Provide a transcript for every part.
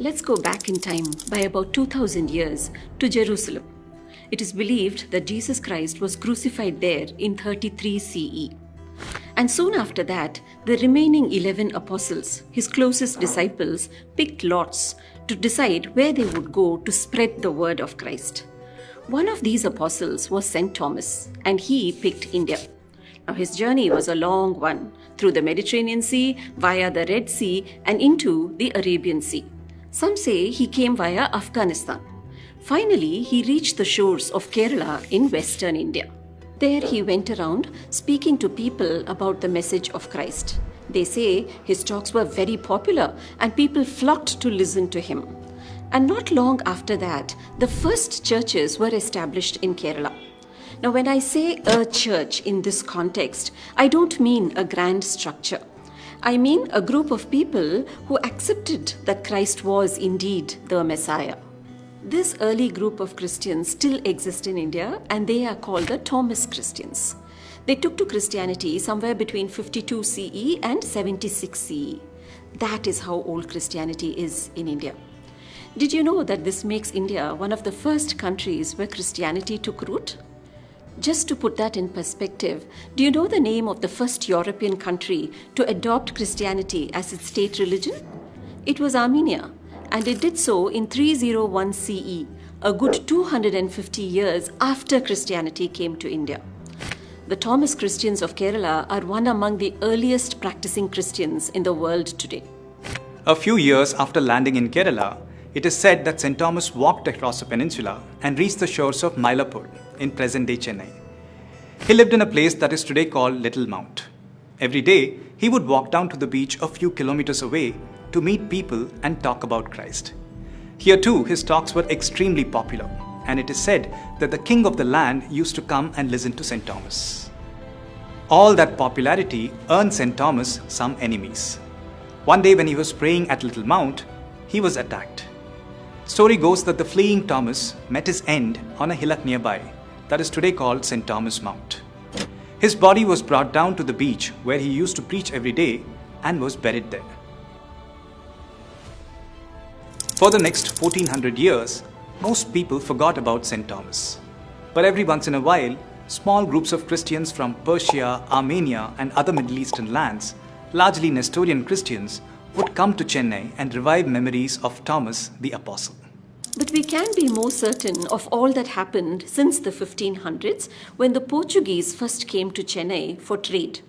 Let's go back in time by about 2000 years to Jerusalem. It is believed that Jesus Christ was crucified there in 33 CE. And soon after that, the remaining 11 apostles, his closest disciples, picked lots to decide where they would go to spread the word of Christ. One of these apostles was St. Thomas, and he picked India. Now, his journey was a long one, through the Mediterranean Sea, via the Red Sea, and into the Arabian Sea. Some say he came via Afghanistan. Finally, he reached the shores of Kerala in western India. There he went around speaking to people about the message of Christ. They say his talks were very popular and people flocked to listen to him. And not long after that, the first churches were established in Kerala. Now, when I say a church in this context, I don't mean a grand structure. I mean a group of people who accepted that Christ was indeed the Messiah. This early group of Christians still exist in India, and they are called the Thomas Christians. They took to Christianity somewhere between 52 CE and 76 CE. That is how old Christianity is in India. Did you know that this makes India one of the first countries where Christianity took root? Just to put that in perspective, do you know the name of the first European country to adopt Christianity as its state religion? It was Armenia, and it did so in 301 CE, a good 250 years after Christianity came to India. The Thomas Christians of Kerala are one among the earliest practicing Christians in the world today. A few years after landing in Kerala, it is said that St. Thomas walked across the peninsula and reached the shores of Mylapore in present-day Chennai. He lived in a place that is today called Little Mount. Every day, he would walk down to the beach a few kilometers away to meet people and talk about Christ. Here too, his talks were extremely popular, and it is said that the king of the land used to come and listen to St. Thomas. All that popularity earned St. Thomas some enemies. One day when he was praying at Little Mount, he was attacked. Story goes that the fleeing Thomas met his end on a hillock nearby that is today called St. Thomas Mount. His body was brought down to the beach where he used to preach every day and was buried there. For the next 1400 years, most people forgot about St. Thomas. But every once in a while, small groups of Christians from Persia, Armenia and other Middle Eastern lands, largely Nestorian Christians, would come to Chennai and revive memories of Thomas the Apostle. But we can be more certain of all that happened since the 1500s when the Portuguese first came to Chennai for trade.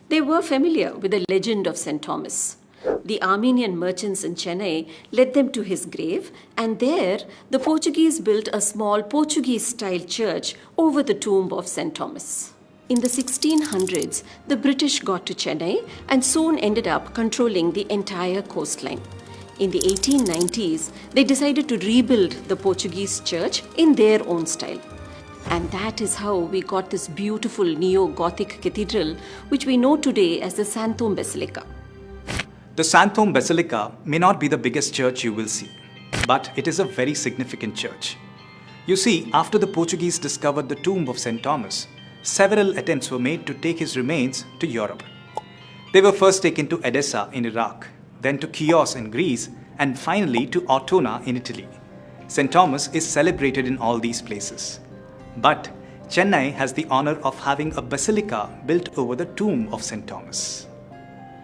They were familiar with the legend of St. Thomas. The Armenian merchants in Chennai led them to his grave, and there the Portuguese built a small Portuguese-style church over the tomb of St. Thomas. In the 1600s, the British got to Chennai and soon ended up controlling the entire coastline. In the 1890s, they decided to rebuild the Portuguese church in their own style. And that is how we got this beautiful neo-Gothic cathedral, which we know today as the Santhome Basilica. The Santhome Basilica may not be the biggest church you will see, but it is a very significant church. You see, after the Portuguese discovered the tomb of St. Thomas, several attempts were made to take his remains to Europe. They were first taken to Edessa in Iraq, then to Chios in Greece, and finally to Ortona in Italy. St. Thomas is celebrated in all these places. But Chennai has the honor of having a basilica built over the tomb of St. Thomas.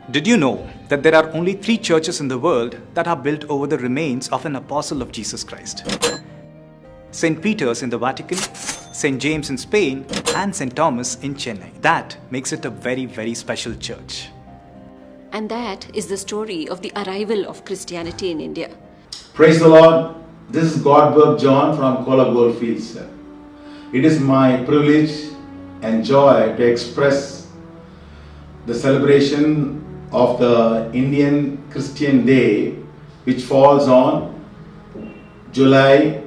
Did you know that there are only 3 churches in the world that are built over the remains of an apostle of Jesus Christ? St. Peter's in the Vatican, St. James in Spain, and St. Thomas in Chennai. That makes it a very, very special church. And that is the story of the arrival of Christianity in India. Praise the Lord. This is Godberg John from Kola Goldfields. It is my privilege and joy to express the celebration of the Indian Christian Day, which falls on July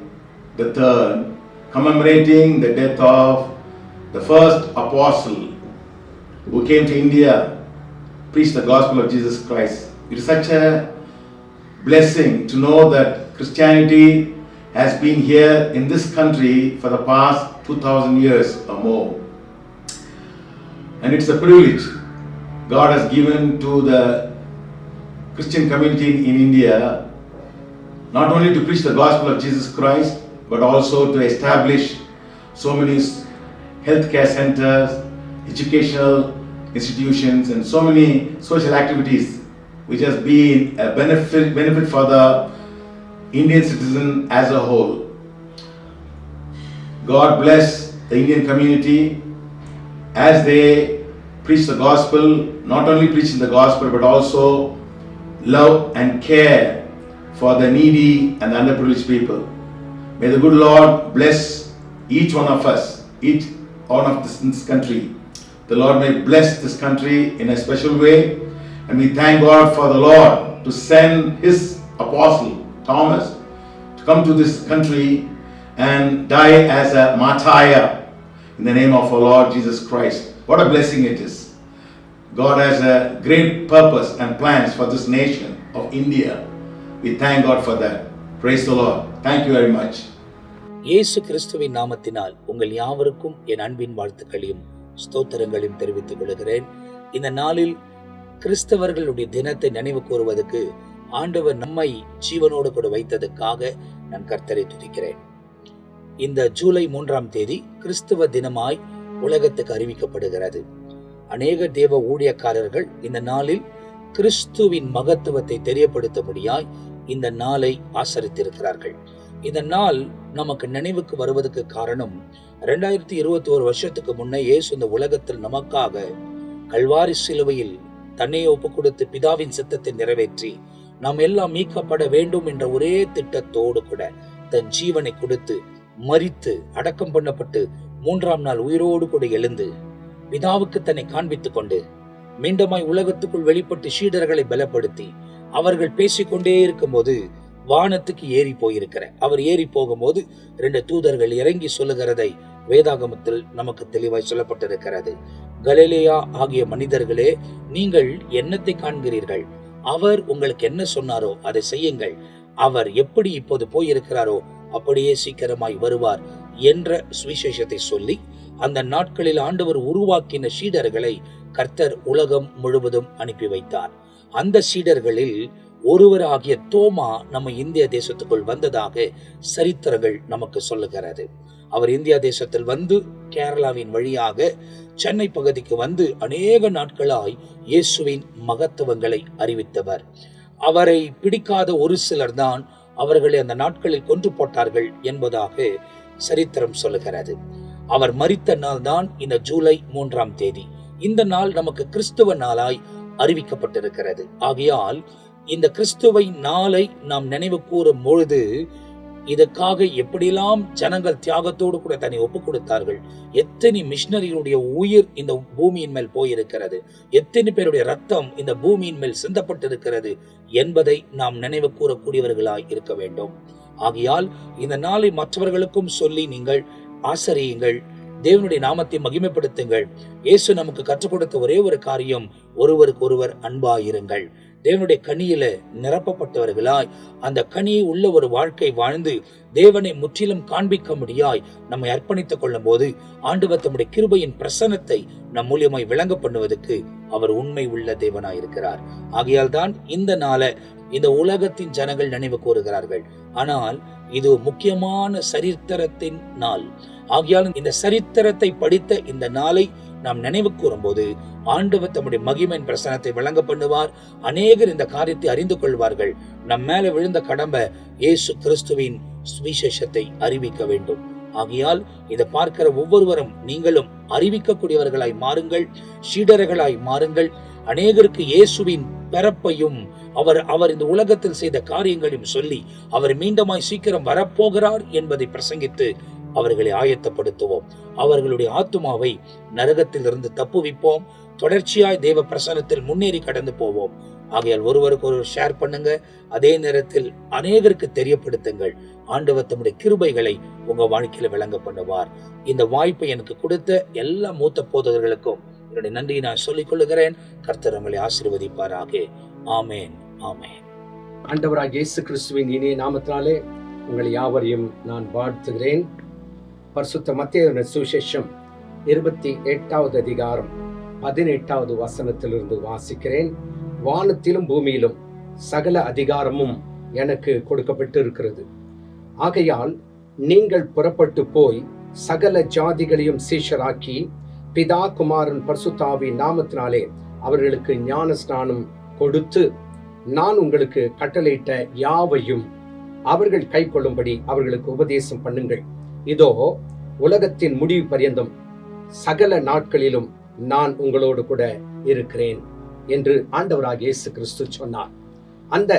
the 3rd, commemorating the death of the first apostle who came to India, preached the gospel of Jesus Christ. It is such a blessing to know that Christianity has been here in this country for the past 2000 years or more. And it's a privilege God has given to the Christian community in India not only to preach the gospel of Jesus Christ, but also to establish so many healthcare centers, educational institutions, and so many social activities which has been a benefit for the Indian citizen as a whole. God bless the Indian community as they preach the gospel, not only preaching the gospel but also love and care for the needy and the underprivileged people. May the good Lord bless each one of us, each one of this country. The Lord may bless this country in a special way, and we thank God for the Lord to send His apostle Thomas to come to this country and die as a martyr in the name of our Lord Jesus Christ. What a blessing it is. God has a great purpose and plans for this nation of India. We thank God for that. Praise the Lord. Thank you very much. இயேசு கிறிஸ்துவின் நாமத்தினால் உங்கள் யாவருக்கும் என் அன்பின் வாழ்த்துக்களையும் ஸ்தோத்திரங்களையும் தெரிவித்துக் கொள்கிறேன். இந்த நாளில் கிறிஸ்தவர்களுடைய தினத்தை நினைவு கூறுவதற்கு ஆண்டவர் நம்மை ஜீவனோடு கூட வைத்ததற்காக நான் கர்த்தரை துதிக்கிறேன். இந்த ஜூலை 3ஆம் தேதி கிறிஸ்துவ தினமாய் உலகத்துக்கு அறிவிக்கப்படுகிறது. அநேக தேவ ஊழியக்காரர்கள் இந்த நாளில் கிறிஸ்துவின் மகத்துவத்தை தெரியப்படுத்தும்படியாய் இந்த நாளை ஆசரித்திருக்கிறார்கள். இந்த நாள் நமக்கு நினைவுக்கு வருவதற்கு காரணம் 2021 வருஷத்துக்கு முன்னே இயேசு இந்த உலகத்தில் நமக்காக கல்வாரி சிலுவையில் தன்னையே ஒப்புக் கொடுத்து பிதாவின் சித்தத்தை நிறைவேற்றி நாம் எல்லாம் மீட்கப்பட வேண்டும் என்ற ஒரே திட்டத்தோடு கூட தன் ஜீவனை கொடுத்து மரித்து அடக்கம் பண்ணப்பட்டு 3ஆம் நாள் உயிரோடு கூட எழுந்து பிதாவுக்கு தன்னை காண்பித்துக் கொண்டு மீண்டுமாய் உலகத்துக்குள் வெளிப்பட்டு சீடர்களை பலப்படுத்தி அவர்கள் பேசிக்கொண்டே இருக்கும் போது வானத்துக்கு ஏறி போயிருக்கிற அவர் ஏறி போகும்போது 2 தூதர்கள் இறங்கி சொல்லுகிறதை வேதாகமத்தில் நமக்கு தெளிவாய் சொல்லப்பட்டிருக்கிறது. கலிலேயா ஆகிய மனிதர்களே, நீங்கள் என்னத்தை காண்கிறீர்கள்? அவர் உங்களுக்கு என்ன சொன்னாரோ அதை செய்யுங்கள். அவர் எப்படி இப்போது போயிருக்கிறாரோ அப்படியே சீக்கிரமாய் வருவார் என்ற சுவிசேஷத்தை சொல்லி அந்த நாட்களில் ஆண்டவர் உருவாக்கின சீடர்களை கர்த்தர் உலகம் முழுவதும் அனுப்பி வைத்தார். அந்த சீடர்களில் ஒருவர் ஆகிய தோமா நம்ம இந்திய தேசத்துக்குள் வந்ததாக சரித்திரங்கள் நமக்கு சொல்லுகிறது. அவர் இந்தியா தேசத்தில் வந்து கேரளாவின் வழியாக சென்னை பகுதிக்கு வந்து அநேக நாட்களாய் இயேசுவின் மகத்துவங்களை அறிவித்தவர். அவரை பிடிக்காத ஒரு சிலர் தான் அவர்களை அந்த நாட்களில் கொன்று போட்டார்கள் என்பதாக சரித்திரம் சொல்லுகிறது. அவர் மரித்த நாள் தான் இந்த ஜூலை 3ஆம் தேதி. இந்த நாள் நமக்கு கிறிஸ்துவ நாளாய் அறிவிக்கப்பட்டிருக்கிறது. ஆகையால் இந்த கிறிஸ்துவை நாளை நாம் நினைவு கூறும் பொழுது இதற்காக எப்படியெல்லாம் ஜனங்கள் தியாகத்தோடு கூட தன்னை ஒப்புக் கொடுத்தார்கள், எத்தனை மிஷனரிகளுடைய உயிர் இந்த பூமியின் மேல் போயிருக்கிறது, எத்தனை பேருடைய ரத்தம் இந்த பூமியின் மேல் சிந்தப்பட்டிருக்கிறது என்பதை நாம் நினைவு கூறக்கூடியவர்களாய் இருக்க வேண்டும். ஆகையால் இந்த நாளை மற்றவர்களுக்கும் சொல்லி நீங்கள் ஆசரியுங்கள், தேவனுடைய நாமத்தை மகிமைப்படுத்துங்கள். இயேசு நமக்கு கற்றுக் கொடுத்த ஒரே ஒரு காரியம், ஒருவருக்கு ஒருவர் அன்பாயிருங்கள். தேவனுடைய கனியில நிரப்பப்பட்டவர்களாய் அந்த கனியை உள்ள ஒரு வாழ்க்கை வாழ்ந்து தேவனை முற்றிலும் காண்பிக்க முடியாய் நம்மை அர்ப்பணித்துக் கொள்ளும் போது ஆண்டவர் தம்முடைய கிருபையின் பிரசன்னத்தை நம் மூலியமாய் விளங்க பண்ணுவதற்கு அவர் உண்மை உள்ள தேவனாயிருக்கிறார். ஆகையால் தான் இந்த நாளை இந்த உலகத்தின் ஜனங்கள் நினைவு கூறுகிறார்கள். ஆனால் இது முக்கியமான சரித்திரத்தின் நாள். ஆகையால் இந்த சரித்திரத்தை படித்த இந்த நாளை நாம் நினைவு கூறும் போது ஆண்டவர் தம்முடைய மகிமையின் பிரசனத்தை விளங்க பண்ணுவார். அநேகர் இந்த காரியத்தை அறிந்து கொள்வார்கள். நம் மேல விழுந்த கடமை இயேசு கிறிஸ்துவின் சுவிசேஷத்தை அறிவிக்க வேண்டும். ஆகையால் இதை பார்க்கிற ஒவ்வொருவரும் நீங்களும் அறிவிக்கக்கூடியவர்களாய் மாறுங்கள், சீடர்களாய் மாறுங்கள். அநேகருக்கு இயேசுவின் பிறப்பையும் அவர் இந்த உலகத்தில் செய்த காரியங்களையும் சொல்லி அவர் மீண்டுமாய் சீக்கிரம் வரப்போகிறார் என்பதை பிரசங்கித்து அவர்களை ஆயத்தப்படுத்துவோம். அவர்களுடைய ஆத்துமாவை நரகத்தில் இருந்து தப்புவிப்போம். தொடர்ச்சியாய் தேவ பிரசன்னத்தில் முன்னேறி கடந்து போவோம். ஆகையால் ஒருவருக்கு ஒருவர் ஷேர் பண்ணுங்க. அதே நேரத்தில் அநேகருக்கு தெரியப்படுத்துங்கள். ஆண்டவர் தம்முடைய கிருபைகளை உங்க வாழ்க்கையில விளங்க பண்ணுவார். இந்த வாய்ப்பை எனக்கு கொடுத்த எல்லா மூத்த போதகர்களுக்கும் என்னுடைய நன்றியை நான் சொல்லிக் கொள்ளுகிறேன். கர்த்தர் உங்களை ஆசீர்வதிப்பாராக. ஆமேன், ஆமேன். ஆண்டவராகிய இயேசு கிறிஸ்துவின் இனிய நாமத்தினாலே உங்களை யாவரையும் நான் வாழ்த்துகிறேன். பரிசுத்த மத்தேயு சுவிசேஷம் 28வது அதிகாரம் 18வது வசனத்திலிருந்து வாசிக்கிறேன். வானத்திலும் பூமியிலும் சகல அதிகாரமும் எனக்கு கொடுக்கப்பட்டு இருக்கிறது. ஆகையால் நீங்கள் புறப்பட்டு போய் சகல ஜாதிகளையும் சீஷராக்கி பிதா குமாரன் பரிசுத்தாவின் நாமத்தினாலே அவர்களுக்கு ஞான ஸ்நானம் கொடுத்து நான் உங்களுக்கு கட்டளையிட்ட யாவையும் அவர்கள் கை கொள்ளும்படி அவர்களுக்கு உபதேசம் பண்ணுங்கள். இதோ உலகத்தின் முடிவு பரியந்தம் சகல நாட்களிலும் நான் உங்களோடு கூட இருக்கிறேன் என்று ஆண்டவராகிய இயேசு கிறிஸ்து சொன்னார். அந்த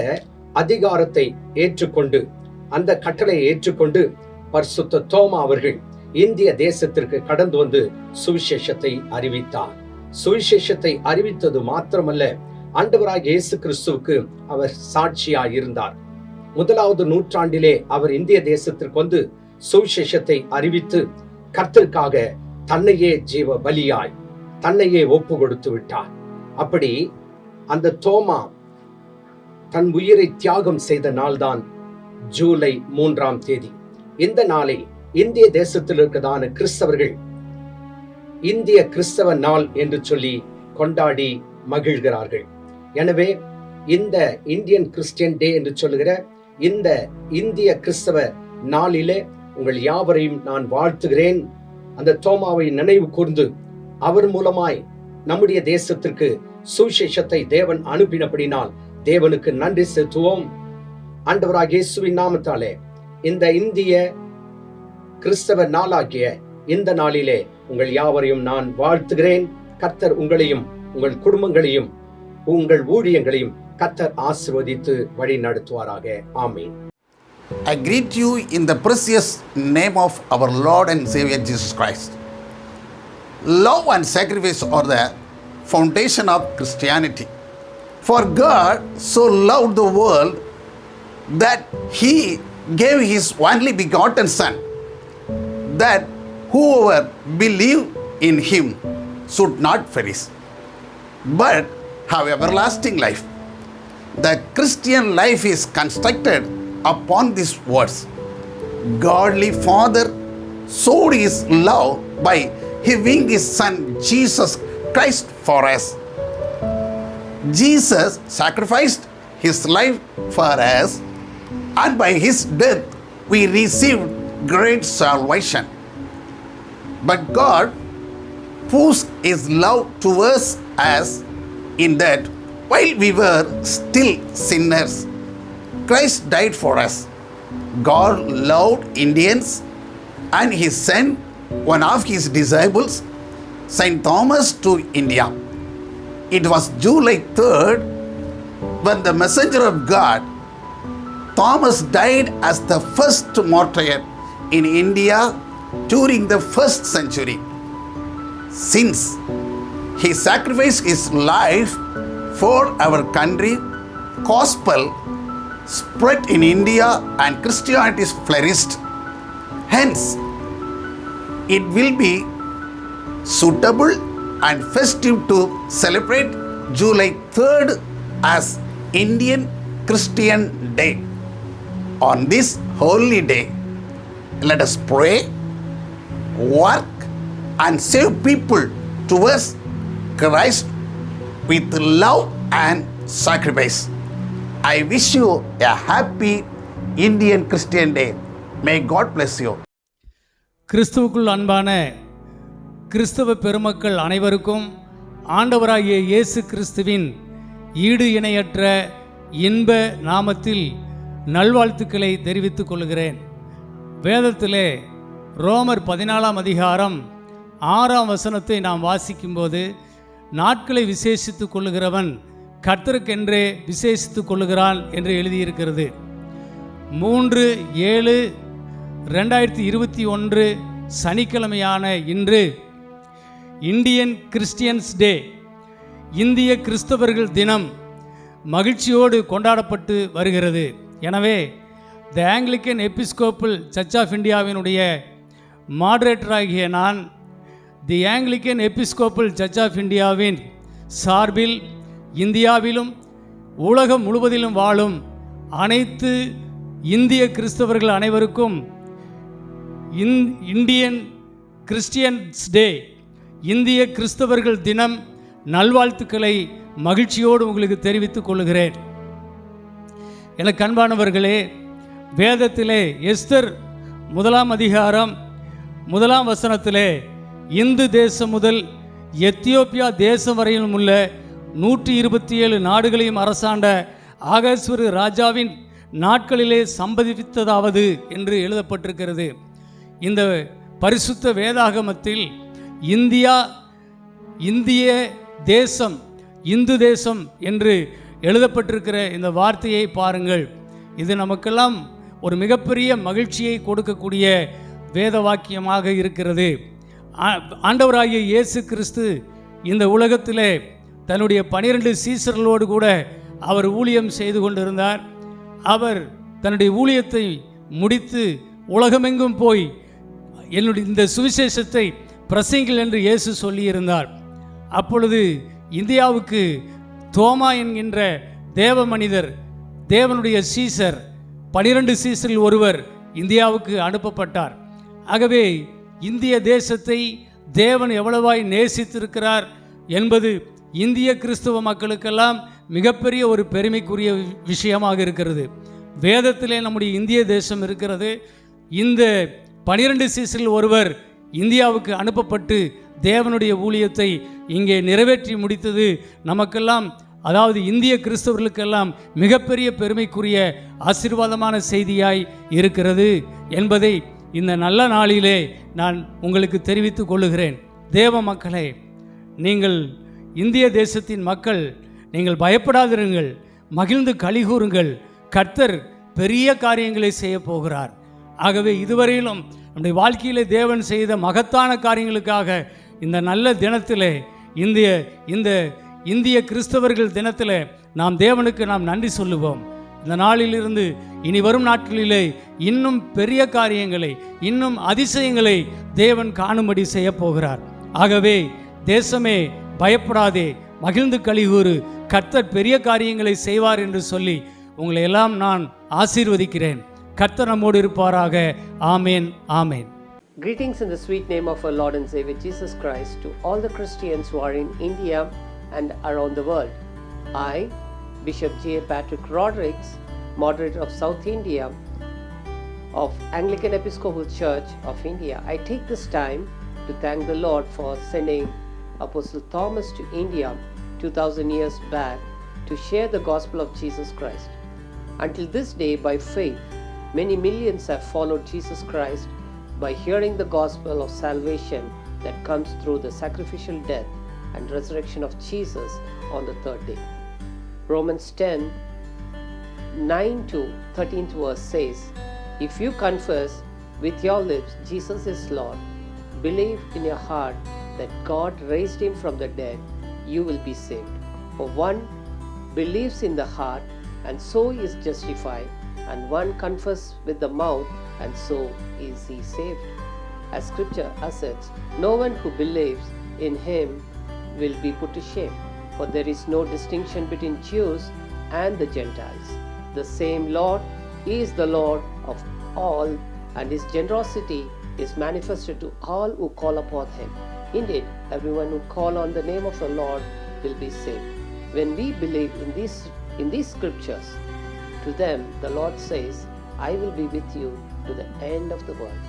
அதிகாரத்தை ஏற்றுக்கொண்டு, அந்த கட்டளையை ஏற்றுக்கொண்டு பரிசுத்த தோமா அவர்கள் இந்திய தேசத்திற்கு கடந்து வந்து சுவிசேஷத்தை அறிவித்தார். சுவிசேஷத்தை அறிவித்தது மாத்திரமல்ல, ஆண்டவராகிய இயேசு கிறிஸ்துவுக்கு அவர் சாட்சியாய் இருந்தார். 1வது நூற்றாண்டிலே அவர் இந்திய தேசத்திற்கு வந்து சுவிசேஷத்தை அறிவித்து கர்த்தருக்காக தன்னையே ஜீவ பலியாய் தன்னையே ஒப்பு கொடுத்து விட்டார். அப்படி அந்த தோமா தன் உயிரை தியாகம் செய்த நாள்தான் ஜூலை 3ஆம் தேதி. இந்த நாளை இந்திய தேசத்தில் இருக்கிறதான கிறிஸ்தவர்கள் இந்திய கிறிஸ்தவ நாள் என்று சொல்லி கொண்டாடி மகிழ்கிறார்கள். எனவே இந்த இந்தியன் கிறிஸ்டியன் டே என்று சொல்லுகிற இந்த இந்திய கிறிஸ்தவ நாளிலே உங்கள் யாவரையும் நான் வாழ்த்துகிறேன். அந்த தோமாவை நினைவு கூர்ந்து அவர் மூலமாய் நம்முடைய தேசத்திற்கு சுவிசேஷத்தை தேவன் அனுப்பினபடினால் தேவனுக்கு நன்றி செலுத்துவோம். ஆண்டவராகிய இயேசுவின் நாமத்தாலே இந்த இந்திய கிறிஸ்தவ நாளாகிய இந்த நாளிலே உங்கள் யாவரையும் நான் வாழ்த்துகிறேன். கர்த்தர் உங்களையும் உங்கள் குடும்பங்களையும் உங்கள் ஊழியங்களையும் கர்த்தர் ஆசீர்வதித்து வழி நடத்துவாராக. ஆமென். I greet you in the precious name of our Lord and Savior Jesus Christ. Love and sacrifice are the foundation of Christianity. For God so loved the world that He gave His only begotten Son, that whoever believe in Him should not perish, but have everlasting life. The Christian life is constructed upon these words. Godly Father showed His love by giving His Son Jesus Christ for us. Jesus sacrificed His life for us, and by His death we received great salvation. But God proves His love towards us in that while we were still sinners, Christ died for us. God loved Indians and He sent one of His disciples, Saint Thomas, to India. It was July 3rd when the messenger of God, Thomas, died as the first martyr in India during the 1st century. Since he sacrificed his life for our country, gospel spread in India and Christianity flourished. Hence, it will be suitable and festive to celebrate July 3rd as Indian Christian Day. On this holy day, let us pray, work and save people towards Christ with love and sacrifice. I wish you a happy Indian Christian Day. May God bless you. கிறிஸ்துவுக்குள் அன்பான கிறிஸ்தவ பெருமக்கள் அனைவருக்கும் ஆண்டவராகிய இயேசு கிறிஸ்துவின் ஈடு இணையற்ற இன்ப நாமத்தில் நல்வாழ்த்துக்களை தெரிவித்துக் கொள்கிறேன். வேதத்திலே ரோமர் 14ஆம் அதிகாரம் 6ஆம் வசனத்தை நாம் வாசிக்கும்போது, நாட்களை விசேஷித்துக் கொள்ளுகிறவன் கர்த்தருக்கென்றே விசேஷித்துக் கொள்ளுகிறான் என்று எழுதியிருக்கிறது. 3/7/2021 சனிக்கிழமையான இன்று இந்தியன் கிறிஸ்டியன்ஸ் டே, இந்திய கிறிஸ்தவர்கள் தினம் மகிழ்ச்சியோடு கொண்டாடப்பட்டு வருகிறது. எனவே த ஆங்கிலிக்கன் எபிஸ்கோப்பல் சர்ச் ஆஃப் இந்தியாவினுடைய மாடரேட்டராகிய நான் தி ஆங்கிலிக்கன் எபிஸ்கோப்பல் சர்ச் ஆஃப் இந்தியாவின் சார்பில் இந்தியாவிலும் உலகம் முழுவதிலும் வாழும் அனைத்து இந்திய கிறிஸ்தவர்கள் அனைவருக்கும் இந்தியன் கிறிஸ்டியன்ஸ் டே, இந்திய கிறிஸ்தவர்கள் தினம் நல்வாழ்த்துக்களை மகிழ்ச்சியோடு உங்களுக்கு தெரிவித்துக் கொள்கிறேன். எனக்கு அன்பானவர்களே, வேதத்திலே எஸ்தர் 1 அதிகாரம் 1 வசனத்திலே இந்து தேசம் முதல் எத்தியோப்பியா தேசம் வரையிலும் உள்ள 127 நாடுகளையும் அரசாண்ட ஆகாஸ்வரு ராஜாவின் நாட்களிலே சம்பவித்ததாவது என்று எழுதப்பட்டிருக்கிறது. இந்த பரிசுத்த வேதாகமத்தில் இந்திய தேசம், இந்து தேசம் என்று எழுதப்பட்டிருக்கிற இந்த வார்த்தையை பாருங்கள். இது நமக்கெல்லாம் ஒரு மிகப்பெரிய மகிழ்ச்சியை கொடுக்கக்கூடிய வேத வாக்கியமாக இருக்கிறது. ஆண்டவராகிய இயேசு கிறிஸ்து இந்த உலகத்திலே தன்னுடைய 12 சீசர்களோடு கூட அவர் ஊழியம் செய்து கொண்டிருந்தார். அவர் தன்னுடைய ஊழியத்தை முடித்து உலகமெங்கும் போய் என்னுடைய இந்த சுவிசேஷத்தை பிரசங்கிகள் என்று இயேசு சொல்லியிருந்தார். அப்பொழுது இந்தியாவுக்கு தோமா என்கின்ற தேவ மனிதர், தேவனுடைய சீசர், 12 சீசரில் ஒருவர் இந்தியாவுக்கு அனுப்பப்பட்டார். ஆகவே இந்திய தேசத்தை தேவன் எவ்வளவாய் நேசித்திருக்கிறார் என்பது இந்திய கிறிஸ்துவ மக்களுக்கெல்லாம் மிகப்பெரிய ஒரு பெருமைக்குரிய விஷயமாக இருக்கிறது. வேதத்திலே நம்முடைய இந்திய தேசம் இருக்கிறது. இந்த 12 சீசரில் ஒருவர் இந்தியாவுக்கு அனுப்பப்பட்டு தேவனுடைய ஊழியத்தை இங்கே நிறைவேற்றி முடித்தது நமக்கெல்லாம், அதாவது இந்திய கிறிஸ்தவர்களுக்கெல்லாம் மிகப்பெரிய பெருமைக்குரிய ஆசீர்வாதமான செய்தியாய் இருக்கிறது என்பதை இந்த நல்ல நாளிலே நான் உங்களுக்கு தெரிவித்துக் கொள்ளுகிறேன். தேவ மக்களே, நீங்கள் இந்திய தேசத்தின் மக்கள், நீங்கள் பயப்படாதிருங்கள், மகிழ்ந்து களிகூறுங்கள். கர்த்தர் பெரிய காரியங்களை செய்ய போகிறார். ஆகவே இதுவரையிலும் நம்முடைய வாழ்க்கையிலே தேவன் செய்த மகத்தான காரியங்களுக்காக இந்த நல்ல தினத்திலே, இந்த இந்திய கிறிஸ்தவர்கள் தினத்திலே நாம் தேவனுக்கு நாம் நன்றி சொல்லுவோம். இந்த நாளிலிருந்து இனி வரும் நாட்களிலே இன்னும் பெரிய காரியங்களை, இன்னும் அதிசயங்களை தேவன் காணும்படி செய்ய போகிறார். ஆகவே தேசமே பயப்படாதே, மகிழ்ந்து களிகூறு, கர்த்தர் பெரிய காரியங்களை செய்வார் என்று சொல்லி உங்களை எல்லாம் நான் ஆசீர்வதிக்கிறேன். கர்த்தர் நம்மோடு இருப்பாராக. ஆமேன், ஆமேன். Greetings in the sweet name of our Lord and Savior Jesus Christ to all the Christians who are in India and around the world. I, Bishop J. Patrick Rodrigues, moderator of South India of Anglican Episcopal Church of India, I take this time to thank the Lord for sending Apostle Thomas to India 2000 years back to share the gospel of Jesus Christ. Until this day, by faith, many millions have followed Jesus Christ by hearing the gospel of salvation that comes through the sacrificial death and resurrection of Jesus on the third day. Romans 10:9 to 13th verse says, "If you confess with your lips Jesus is Lord, believe in your heart that God raised him from the dead, you will be saved. For one believes in the heart and so is justified, and one confesses with the mouth and so is he saved." As scripture asserts, no one who believes in him will be put to shame, for there is no distinction between Jews and the Gentiles. The same Lord is the Lord of all, and his generosity is manifested to all who call upon him. Indeed, everyone who call on the name of the Lord will be saved. When we believe in these scriptures, to them the Lord says, "I will be with you to the end of the world."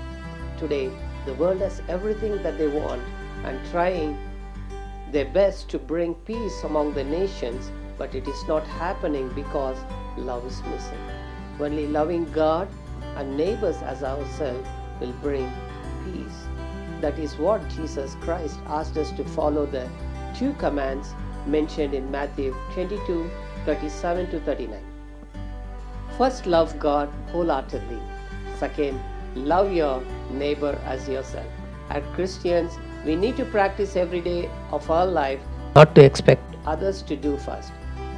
Today, the world has everything that they want and trying their best to bring peace among the nations, but it is not happening because love is missing. Only loving God and neighbors as ourselves will bring peace. That is what Jesus Christ asked us to follow, the 2 commands mentioned in Matthew 22:37 to 39. First, love God wholeheartedly. Second, love your neighbor as yourself. As Christians, we need to practice every day of our life not to expect others to do first.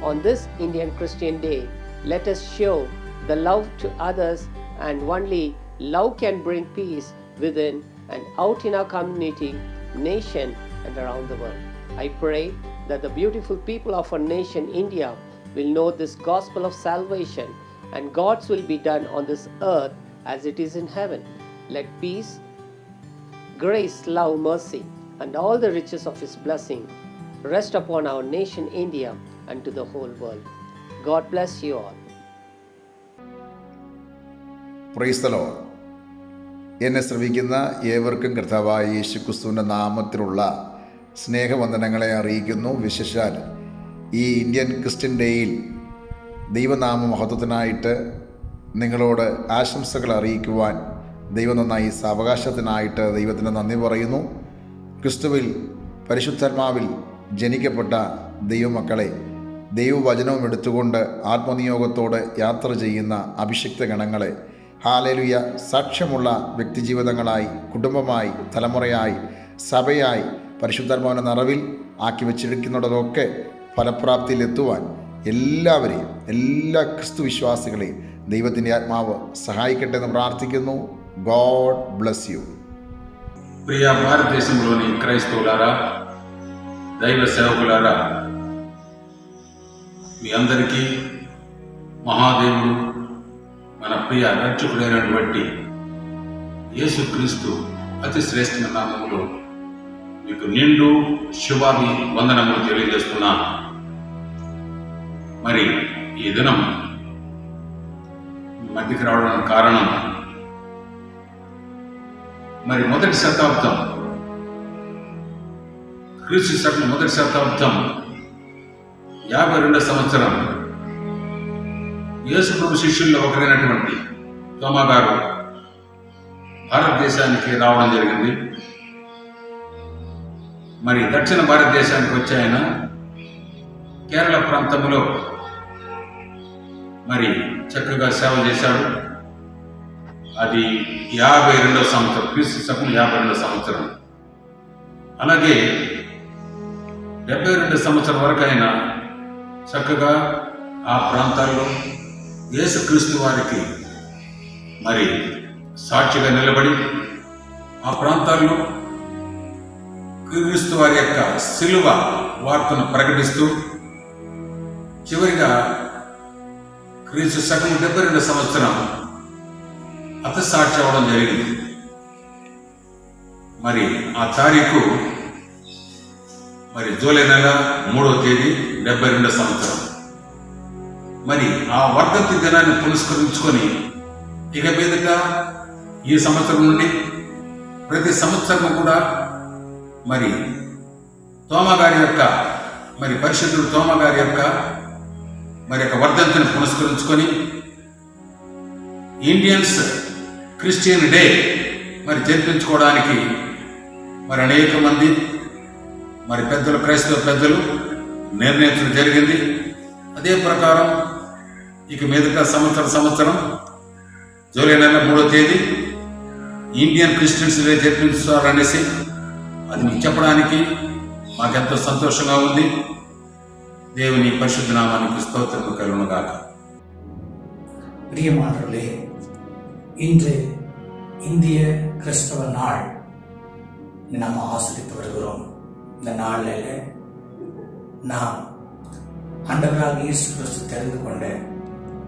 On this Indian Christian Day, let us show the love to others, and only love can bring peace within and out in our community, nation, and around the world. I pray that the beautiful people of our nation, India, will know this gospel of salvation, and God's will be done on this earth as it is in heaven. Let peace, grace, love, mercy, and all the riches of his blessing rest upon our nation, India, and to the whole world. God bless you all. Praise the Lord. എന്നെ ശ്രമിക്കുന്ന ഏവർക്കും കർത്താവായ യേശുക്രിസ്തുവിൻ്റെ നാമത്തിലുള്ള സ്നേഹവന്ദനങ്ങളെ അറിയിക്കുന്നു. വിശേഷാൽ ഈ Indian Christian ഡേയിൽ ദൈവനാമ മഹത്വത്തിനായിട്ട് നിങ്ങളോട് ആശംസകൾ അറിയിക്കുവാൻ ദൈവം നന്നായി സാവകാശത്തിനായിട്ട് ദൈവത്തിന് നന്ദി പറയുന്നു. ക്രിസ്തുവിൽ പരിശുദ്ധാത്മാവിൽ ജനിക്കപ്പെട്ട ദൈവമക്കളെ ദൈവവചനവും എടുത്തുകൊണ്ട് ആത്മനിയോഗത്തോടെ യാത്ര ചെയ്യുന്ന അഭിഷിക്ത ഗണങ്ങളെ, ഹല്ലേലൂയ, സാക്ഷ്യമുള്ള വ്യക്തിജീവിതങ്ങളായി, കുടുംബമായി, തലമുറയായി, സഭയായി പരിശുദ്ധാത്മാവിൻ്റെ നിറവിൽ ആക്കി വച്ചിരിക്കുന്നിടത്തൊക്കെ ഫലപ്രാപ്തിയിലെത്തുവാൻ എല്ലാവരെയും, എല്ലാ ക്രിസ്തു വിശ്വാസികളെയും ദൈവത്തിൻ്റെ ആത്മാവ് സഹായിക്കട്ടെ എന്ന് പ്രാർത്ഥിക്കുന്നു. God bless you. ప్రియ భారతదేశంలోని క్రైస్తవులారా, దైవ సేవకులారా, మీ అందరికీ మహాదేవుడు మన ప్రియ రక్షకుడైనటువంటి యేసుక్రీస్తు అతి శ్రేష్టమైన నామములో మీకు నిండు శుభాభి వందనములు తెలియజేస్తున్నాను. మరి ఈ దినం మధ్యకి రావడానికి కారణం, మరి మొదటి శతాబ్దం, క్రీస్తు శకం మొదటి శతాబ్దం 52 సంవత్సరం యేసు ప్రభు శిష్యుల్లో ఒకరైనటువంటి తోమా గారు భారతదేశానికి రావడం జరిగింది. మరి దక్షిణ భారతదేశానికి వచ్చి ఆయన కేరళ ప్రాంతంలో మరి చక్కగా సేవ చేశాడు. అది 52వ సంవత్సరం, క్రీస్తు శకం 52వ సంవత్సరం. అలాగే 72 సంవత్సరం వరకు ఆయన చక్కగా ఆ ప్రాంతాల్లో యేసుక్రీస్తు వారికి మరి సాక్షిగా నిలబడి ఆ ప్రాంతాల్లో క్రీస్తు వారి యొక్క సిలువ వార్తను ప్రకటిస్తూ చివరిగా క్రీస్తు శకం 72 సంవత్సరం హతసాక్షి అవడం జరిగింది. మరి ఆ తారీఖు మరి జూలై నెల 3వ తేదీ 72 సంవత్సరం. మరి ఆ వర్ధంతి దినాన్ని పురస్కరించుకొని ఇక మీదట ఈ సంవత్సరం నుండి ప్రతి సంవత్సరం కూడా మరి తోమా గారి యొక్క, మరి పరిశుద్ధుడు తోమా గారి యొక్క మరి యొక్క వర్ధంతిని పురస్కరించుకొని ఇండియన్స్ క్రిస్టియన్ డే మరి జరిపించుకోవడానికి మరి అనేక మంది మరి పెద్దలు, క్రైస్తవ పెద్దలు నిర్ణయించడం జరిగింది. అదే ప్రకారం ఇక మీదట సంవత్సరం జూలై నెల 3వ తేదీ ఇండియన్ క్రిస్టియన్స్ డే జరిపించాలనేసి అది మీకు చెప్పడానికి మాకెంతో సంతోషంగా ఉంది. దేవుని పరిశుద్ధ నామానికి స్తోత్రము కలుగునుగాక. பிரியமானவர்களே, இன்று இந்திய கிறிஸ்தவ நாள் நாம் ஆசிரித்து வருகிறோம். இந்த நாளில் நாம் ஆண்டவராக இயேசு கிறிஸ்து தெரிந்து கொண்ட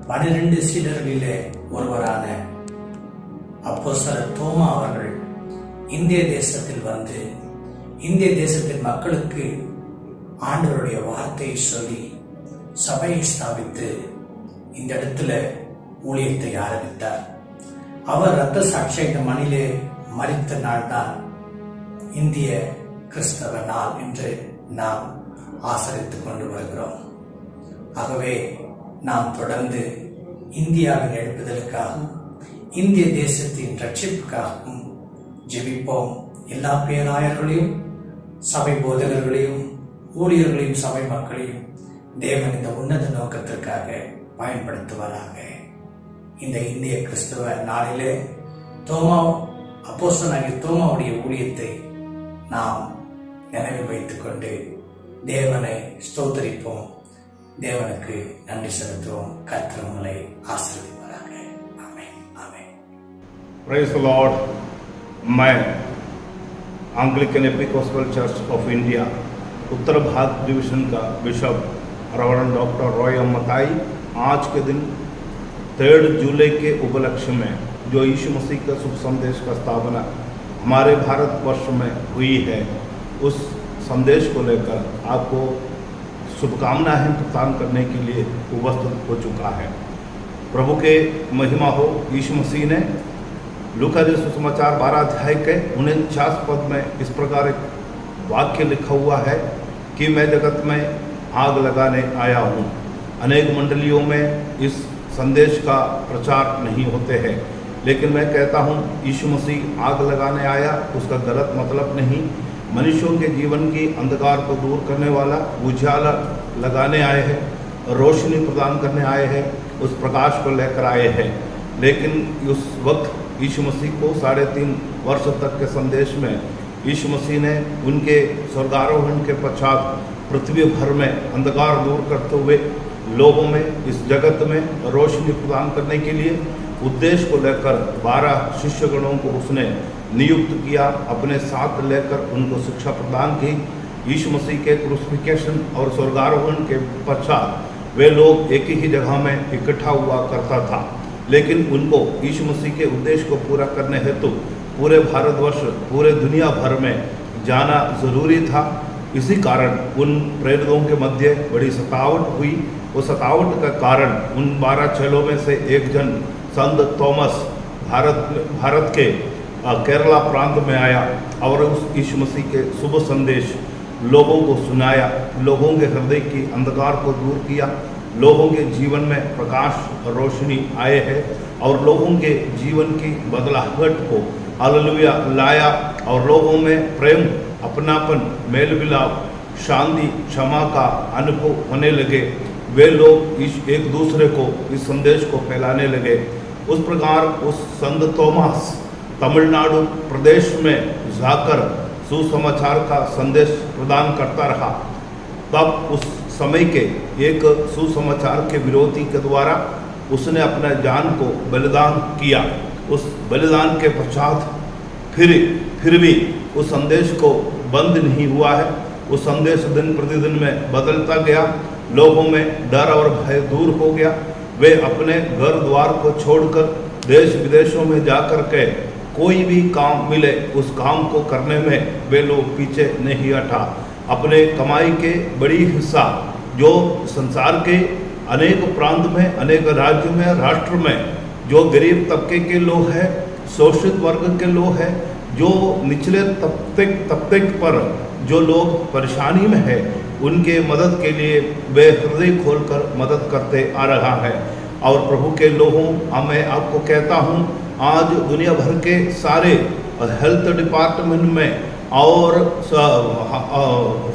12 சீடர்களிலே ஒருவரான அப்போஸ்தலர் தோமா அவர்கள் இந்திய தேசத்தில் வந்து இந்திய தேசத்தின் மக்களுக்கு ஆண்டவருடைய வார்த்தையை சொல்லி சபையை ஸ்தாபித்து இந்த இடத்துல ஊழியத்தை ஆரம்பித்தார். அவர் இரத்த சாட்சியை இந்த மண்ணிலே மரித்த நாள் தான் இந்திய கிறிஸ்தவ நாள் என்று நாம் ஆசரித்துக் கொண்டு வருகிறோம். ஆகவே நாம் தொடர்ந்து இந்தியாவின் எழுப்புதலுக்காகவும் இந்திய தேசத்தின் ரட்சிப்புக்காகவும் ஜெபிப்போம். எல்லா பேராயர்களையும், சபை போதகர்களையும், ஊழியர்களையும், சபை மக்களையும் தேவன் இந்த உன்னத நோக்கத்திற்காக பயன்படுத்துவாராக. இந்த இந்திய கிறிஸ்தவ நாளிலே அப்போஸ்தலனாகிய தோமாவுடைய ஊழியத்தை நாம் நினைவில் வைத்துக் கொண்டு தேவனை ஸ்தோத்தரிப்போம், தேவனுக்கு நன்றி செலுத்துவோம். கர்த்தர் உங்களை ஆசீர்வதிப்பாராக. Amen, amen. Praise the Lord. मैं Anglican episcopal church of India उत्तर भारत डिवीजन का bishop reverend doctor Roy Mathai आज के दिन 3 जुलाई के उपलक्ष्य में जो यीशु मसीह का शुभ संदेश का स्थापना हमारे भारतवर्ष में हुई है, उस संदेश को लेकर आपको शुभकामनाएं प्रदान करने के लिए उपस्थित हो चुका है। प्रभु के महिमा हो। यीशु मसीह ने लूका के सुसमाचार 12 अध्याय के 49 पद में इस प्रकार एक वाक्य लिखा हुआ है कि मैं जगत में आग लगाने आया हूँ। अनेक मंडलियों में इस संदेश का प्रचार नहीं होते हैं, लेकिन मैं कहता हूँ यीशु मसीह आग लगाने आया, उसका गलत मतलब नहीं। मनुष्यों के जीवन की अंधकार को दूर करने वाला उजाला लगाने आए हैं, रोशनी प्रदान करने आए हैं, उस प्रकाश को लेकर आए हैं। लेकिन उस वक्त यीशु मसीह को 3.5 वर्ष तक के संदेश में यीशु मसीह ने उनके स्वर्गारोहण के पश्चात पृथ्वी भर में अंधकार दूर करते हुए लोगों में, इस जगत में रोशनी प्रदान करने के लिए उद्देश्य को लेकर 12 शिष्यगणों को उसने नियुक्त किया, अपने साथ लेकर उनको शिक्षा प्रदान की। यीशु मसीह के क्रूसिफिकेशन और स्वर्गारोहण के पश्चात वे लोग एक ही जगह में इकट्ठा हुआ करता था, लेकिन उनको यीशु मसीह के उद्देश्य को पूरा करने हेतु पूरे भारतवर्ष, पूरे दुनिया भर में जाना जरूरी था। इसी कारण उन प्रेरितों के मध्य बड़ी सतावट हुई। उस सतावट का कारण उन 12 चेलों में से एक जन संत थॉमस भारत के केरला प्रांत में आया और उस यीशु मसीह के शुभ संदेश लोगों को सुनाया, लोगों के हृदय की अंधकार को दूर किया, लोगों के जीवन में प्रकाश और रोशनी आए हैं और लोगों के जीवन की बदलाहट को हालेलुया लाया और लोगों में प्रेम, अपनापन, मेल मिलाप, शांति, क्षमा का अनुभव होने लगे। वे लोग एक दूसरे को इस संदेश को फैलाने लगे। उस प्रकार उस संत थॉमस तमिलनाडु प्रदेश में जाकर सुसमाचार का संदेश प्रदान करता रहा। तब उस समय के एक सुसमाचार के विरोधी के द्वारा उसने अपने जान को बलिदान किया। उस बलिदान के पश्चात फिर भी उस संदेश को बंद नहीं हुआ है। उस संदेश दिन प्रतिदिन में बदलता गया, लोगों में डर और भय दूर हो गया। वे अपने घर द्वार को छोड़कर देश विदेशों में जाकर के कोई भी काम मिले उस काम को करने में वे लोग पीछे नहीं हटा। अपने कमाई के बड़ी हिस्सा जो संसार के अनेक प्रांत में, अनेक राज्यों में, राष्ट्र में जो गरीब तबके के लोग हैं, शोषित वर्ग के लोग हैं, जो निचले तबके पर जो लोग परेशानी में है, उनके मदद के लिए वे हृदय खोलकर मदद करते आ रहा है। और प्रभु के लोगों, मैं आपको कहता हूँ, आज दुनिया भर के सारे हेल्थ डिपार्टमेंट में और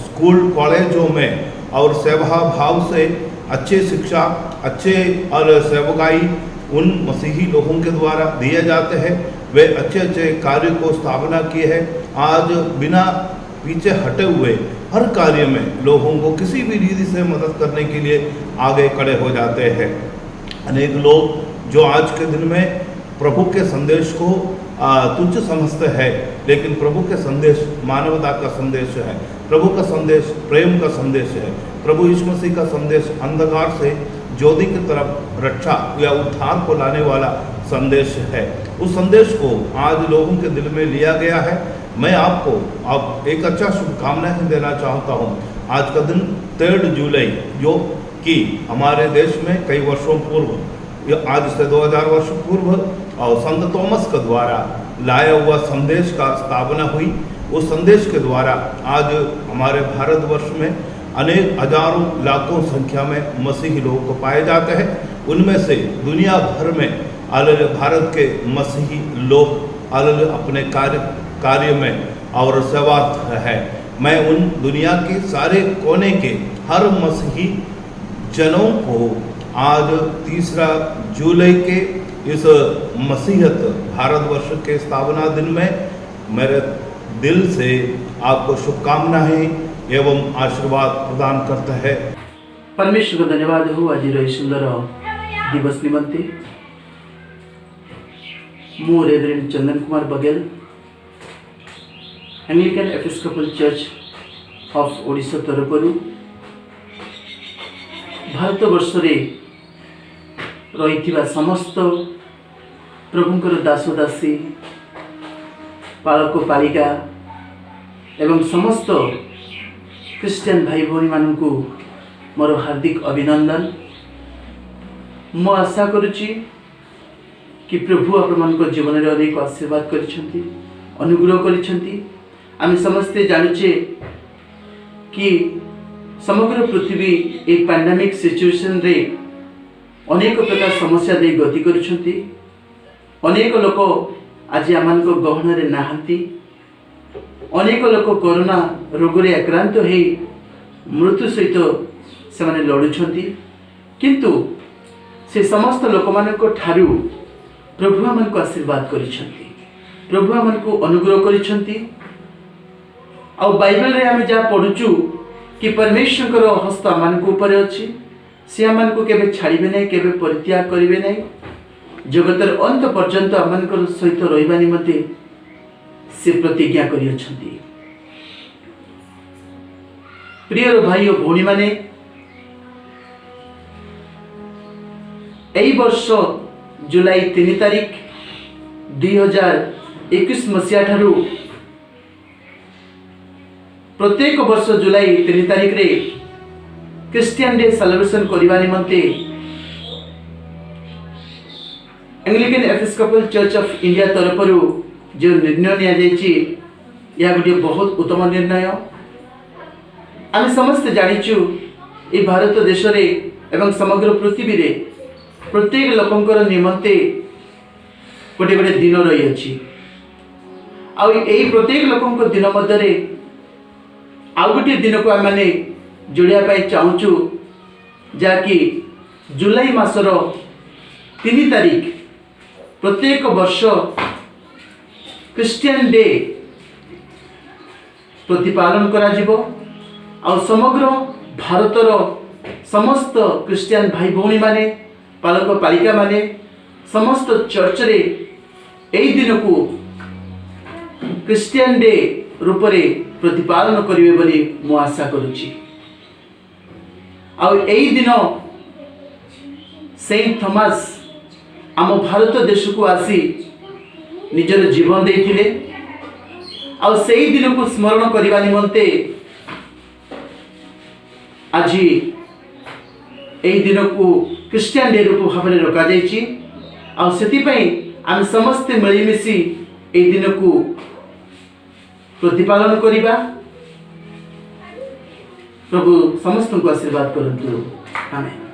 स्कूल कॉलेजों में और सेवा भाव से अच्छे शिक्षा, अच्छे और सेवकाई उन मसीही लोगों के द्वारा दिए जाते हैं। वे अच्छे अच्छे कार्य को स्थापना किए हैं। आज बिना पीछे हटे हुए हर कार्य में लोगों को किसी भी रीति से मदद करने के लिए आगे खड़े हो जाते हैं। अनेक लोग जो आज के दिन में प्रभु के संदेश को तुच्छ समझते हैं, लेकिन प्रभु के संदेश मानवता का संदेश है, प्रभु का संदेश प्रेम का संदेश है, प्रभु यीशु मसीह का संदेश अंधकार से ज्योति की तरफ रक्षा या उद्धार को लाने वाला संदेश है। उस संदेश को आज लोगों के दिल में लिया गया है। मैं आपको अब एक अच्छा शुभकामनाएं देना चाहता हूँ। आज का दिन 3 जुलाई जो कि हमारे देश में कई वर्षों पूर्व, आज से 2000 वर्ष पूर्व और संत थॉमस के द्वारा लाया हुआ संदेश का स्थापना हुई। उस संदेश के द्वारा आज हमारे भारतवर्ष में अनेक हजारों लाखों संख्या में मसीही लोग को पाए जाते हैं। उनमें से दुनिया भर में अलग भारत के मसीही लोग अलग अपने कार्य में और सेवार्थ है। मैं उन दुनिया के सारे कोने के हर मसीही जनों को आज 3 जुलाई के इस मसीहत भारतवर्ष के स्थापना दिन में मेरे दिल से आपको शुभकामनाएं एवं आशीर्वाद प्रदान करता है। परमेश्वर को धन्यवाद हो आज सुंदर दिवस निमंते। मु reverend Chandan Kumar Baghel, Anglican episcopal church of Odisha तरफरु भारतवर्ष रही समस्त प्रभुंकर दासदासी पालक पालिका एवं समस्त क्रिश्चियन भाई भौणी मानू मोर हार्दिक अभिनंदन। मु आशा करुच्ची कि प्रभु आपण जीवन में अनेक आशीर्वाद कर अनुग्रह कर समस्ते जानुचे कि समग्र पृथ्वी ए पैंडेमिक सिचुएशन रे अनेक प्रकार समस्या दे गति करुछंती। अनेक लोक आज आम गहन रे नाहंती। अनेक लोक कोरोना रोग रे आक्रांत हो मृत्यु सहित से माने लड़ुछंती। किंतु से समस्त लोक मानक ठारू प्रभु आमको आशीर्वाद करिछंती। प्रभु आमको अनुग्रह करिछंती। आ बाइबल रे आम जा पढ़ुचु कि परमेश्वर हस्त आम ऊपर अच्छी। सी आम को केवे छाड़े ना, केवे परित्याग करेंगे ना। जगतर अंत पर्यंत आम सहित रहा निमंते से प्रतिज्ञा करियछंती। प्रिय भाई और भौणी माने, एई वर्ष जुलाई 3 तारिख 2021 मसीहा ठारू प्रत्येक वर्ष जुलाई 3 तारिख रे क्रिश्चियन डे सेलिब्रेशन करने निमंते Anglican episcopal church of India तरफ जो निर्णय निया गोटे बहुत उत्तम निर्णय। आम समस्त जाचु ये भारत देश रे एवं समग्र पृथ्वी रे प्रत्येक लोकंकर निमंते गोटे गोटे दिन रही अछि। आ प्रत्येक लोकंकर दिन मध्य आउ गोटे दिन को आम जोड़ाई चाहूँ जहाँकि जुलाई मासर 3 तारिख प्रत्येक वर्ष क्रिश्चियन डे प्रतिपालन करा जिवो। आ समग्र भारतर समस्त क्रिश्चियन भाई भौणी माने, पालक पालिका माने समस्त चर्च रे एई दिन को क्रिश्चियन डे रूप रे प्रतिपालन करिवे बोली मु आशा करुछि। यही दिन सेंट थॉमस आम भारत देश को आसी निजर जीवन देथिले। से दिन को स्मरण करने निमंते आज यही दिन को क्रिश्चियन डे रूप भाव में रखा जाइए। आम समस्ते मिलमिशि यही दिन को प्रतिपालन करिबा। प्रभु समस्त को आशीर्वाद करंतु। आमेन।